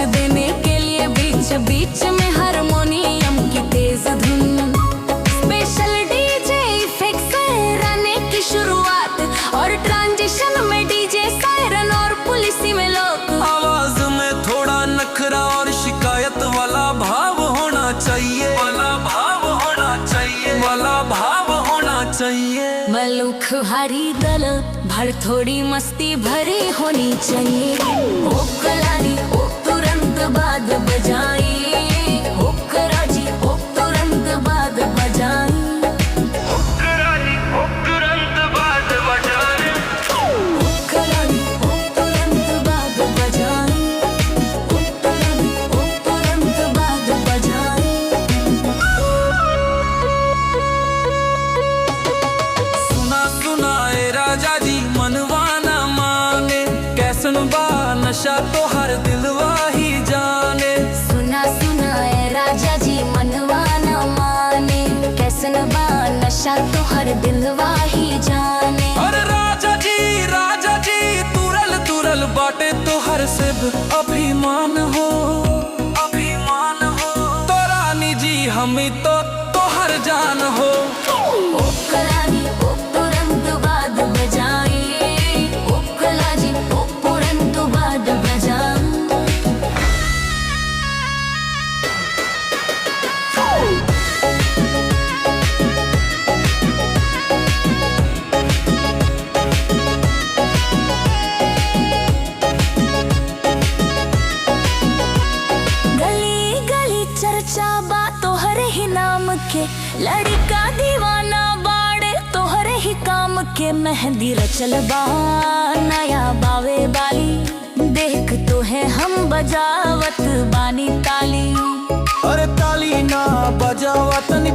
देने के लिए बीच बीच में हारमोनियम की तेज धुन। स्पेशल डीजे इफेक्ट्स रहने की शुरुआत और ट्रांजिशन में डीजे सायरन और पुलिसी में लोग। आवाज में थोड़ा नखरा और शिकायत वाला भाव होना चाहिए, वाला भाव होना चाहिए, वाला भाव होना चाहिए। मलुख हरी दल भर थोड़ी मस्ती भरी होनी चाहिए। ओ कलाली ओ तुरंत बाद बजाई, ओ कराजी ओ तुरंत बाद बजाई, ओ कराली ओ तुरंत बाद बजाई, ओ कलाली ओ तुरंत बाद बजाई, ओ कलाली ओ तुरंत बाद बजाई। सुना सुना ए राजा जी मनवा न माने, कैसन बा नशा तो हर दिलवा ही जाने। सुना सुना ए राजा जी मनवा न माने, कैसन बा नशा तो हर दिलवा ही जाने। और राजा जी तुरल तुरल बाटे तो हर सिब अभिमान हो, अभिमान हो। तो रानी जी हमी तो हर जान हो। ओ कलाली ओ तुरंत बाद बजाई, ओ कलाजी ओ तुरंत बाद बजाई। गली गली चर्चा बा तोहरे ही नाम के, लड़का दीवाना बाड़े तोहरे ही काम के। मेहंदी रचल बा नया बावे बाली, देख तो है हम बजावत बानी ताली। अरे ताली ना बजावा तनी